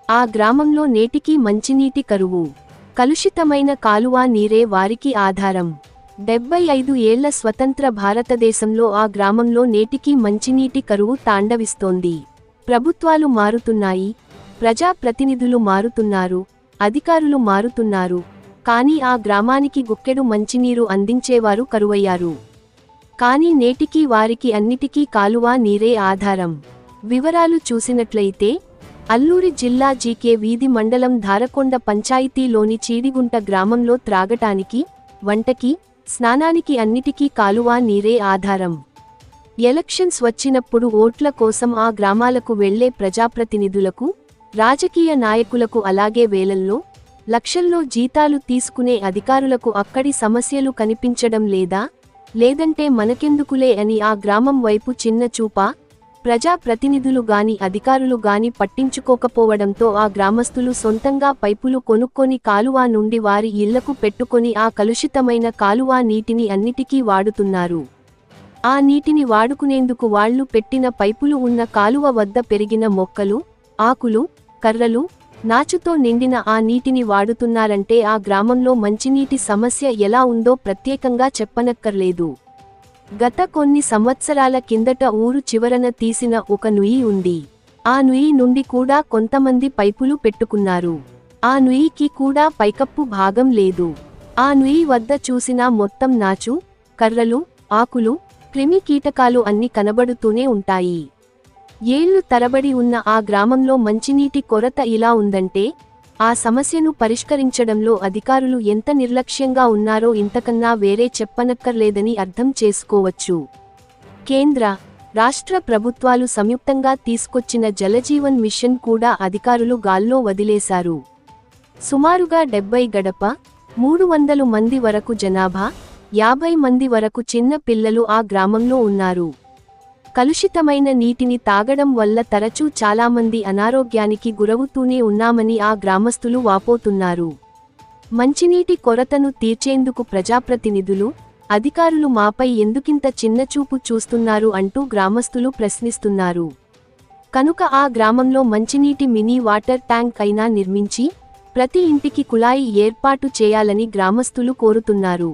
ఆ గ్రామంలో నేటికీ మంచినీటి కరువు. కలుషితమైన కాలువ నీరే వారికి ఆధారం. 75 ఏళ్ల స్వతంత్ర భారతదేశంలో ఆ గ్రామంలో నేటికీ మంచినీటి కరువు తాండవిస్తోంది. ప్రభుత్వాలు మారుతున్నాయి, ప్రజాప్రతినిధులు మారుతున్నారు, అధికారులు మారుతున్నారు, కానీ ఆ గ్రామానికి గుక్కెడు మంచినీరు అందించేవారు కరువయ్యారు. కానీ నేటికీ వారికి అన్నిటికీ కాలువ నీరే ఆధారం. వివరాలు చూసినట్లయితే అల్లూరి జిల్లా జీకే వీధి మండలం ధారకొండ పంచాయతీలోని చీడిగుంట గ్రామంలో త్రాగటానికి, వంటకి, స్నానానికి అన్నిటికీ కాలువ నీరే ఆధారం. ఎలక్షన్స్ వచ్చినప్పుడు ఓట్ల కోసం ఆ గ్రామాలకు వెళ్లే ప్రజాప్రతినిధులకు, రాజకీయ నాయకులకు అలాగే వేలల్లో, లక్షల్లో జీతాలు తీసుకునే అధికారులకు అక్కడి సమస్యలు కనిపించడం లేదా, లేదంటే మనకెందుకులే అని ఆ గ్రామం వైపు చిన్న చూపా, ప్రజాప్రతినిధులు గాని అధికారులు గాని పట్టించుకోకపోవడంతో ఆ గ్రామస్తులు సొంతంగా పైపులు కొనుక్కొని కాలువ నుండి వారి ఇళ్లకు పెట్టుకొని ఆ కలుషితమైన కాలువ నీటిని అన్నిటికీ వాడుతున్నారు. ఆ నీటిని వాడుకునేందుకు వాళ్లు పెట్టిన పైపులు ఉన్న కాలువ వద్ద పెరిగిన మొక్కలు, ఆకులు, కర్రలు, నాచుతో నిండిన ఆ నీటిని వాడుతున్నారంటే ఆ గ్రామంలో మంచినీటి సమస్య ఎలా ఉందో ప్రత్యేకంగా చెప్పనక్కర్లేదు. గత కొన్ని సంవత్సరాల కిందట ఊరు చివరన తీసిన ఒక నుయ్యి ఉంది. ఆ నుయ్యి నుండి కూడా కొంతమంది పైపులు పెట్టుకున్నారు. ఆ నుయ్యికి కూడా పైకప్పు భాగం లేదు. ఆ నుయ్యి వద్ద చూసినా మొత్తం నాచు, కర్రలు, ఆకులు, క్రిమి కీటకాలు అన్ని కనబడుతూనే ఉంటాయి. ఏళ్లు తరబడి ఉన్న ఆ గ్రామంలో మంచినీటి కొరత ఇలా ఉందంటే ఆ సమస్యను పరిష్కరించడంలో అధికారులు ఎంత నిర్లక్ష్యంగా ఉన్నారో ఇంతకన్నా వేరే చెప్పనక్కర్లేదని అర్థం చేసుకోవచ్చు. కేంద్ర, రాష్ట్ర ప్రభుత్వాలు సంయుక్తంగా తీసుకొచ్చిన జలజీవన్ మిషన్ కూడా అధికారులు గాల్లో వదిలేశారు. సుమారుగా 70 గడప, 300 మంది వరకు జనాభా, 50 మంది వరకు చిన్న పిల్లలు ఆ గ్రామంలో ఉన్నారు. కలుషితమైన నీటిని తాగడం వల్ల తరచూ చాలామంది అనారోగ్యానికి గురవుతూనే ఉన్నామని ఆ గ్రామస్తులు వాపోతున్నారు. మంచినీటి కొరతను తీర్చేందుకు ప్రజాప్రతినిధులు, అధికారులు మాపై ఎందుకింత చిన్నచూపు చూస్తున్నారు అంటూ గ్రామస్తులు ప్రశ్నిస్తున్నారు. కనుక ఆ గ్రామంలో మంచినీటి మినీ వాటర్ ట్యాంక్ అయినా నిర్మించి ప్రతి ఇంటికి కుళాయి ఏర్పాటు చేయాలని గ్రామస్తులు కోరుతున్నారు.